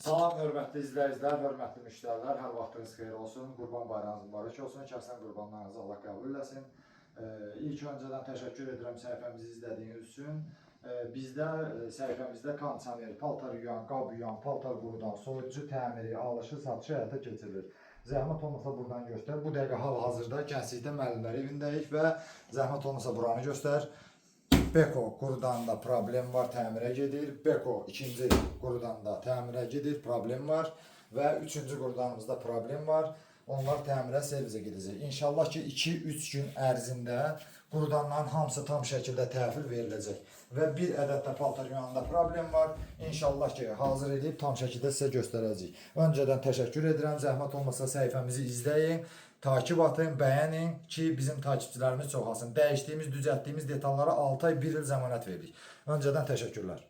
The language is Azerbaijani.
Salam, hörmətli izləyicilər, hörmətli müştərilər, hər vaxtınız xeyir olsun, Qurban bayramınız mübarək olsun, kəsən qurbanlarınızı Allah qəbul eləsin. İlk öncədən təşəkkür edirəm səhifəmizi izlədiyiniz üçün. Bizdə səhifəmizdə kondisioner, paltar yuyan, qab yuyan, paltar qurudan, soyuducu təmiri, alışı, satışı həyata keçirilir. Zəhmət olmasa buradan göstər. Bu dəqiqə hal-hazırda Gənclikdə müəllimlər evindəyik və zəhmət olmasa buranı göstər. Beko qurudan da problem var, təmirə gedir. Beko ikinci qurudan da təmirə gedir, problem var. Və üçüncü qurudanımızda problem var. Onlar təmirə, servisə gedəcək. İnşallah ki 2-3 gün ərzində qurudanların hamısı tam şəkildə təhvil veriləcək. Və bir ədəd də paltar yuyanında problem var. İnşallah ki hazır edib tam şəkildə sizə göstərəcəyik. Öncədən təşəkkür edirəm. Zəhmət olmasa səhifəmizi izləyin. Takip atın, bəyənin ki bizim takipçilərimiz çoxalsın. Dəyişdiyimiz, düzəltdiyimiz detallara 6 ay, 1 il zəmanət veririk. Öncədən təşəkkürlər.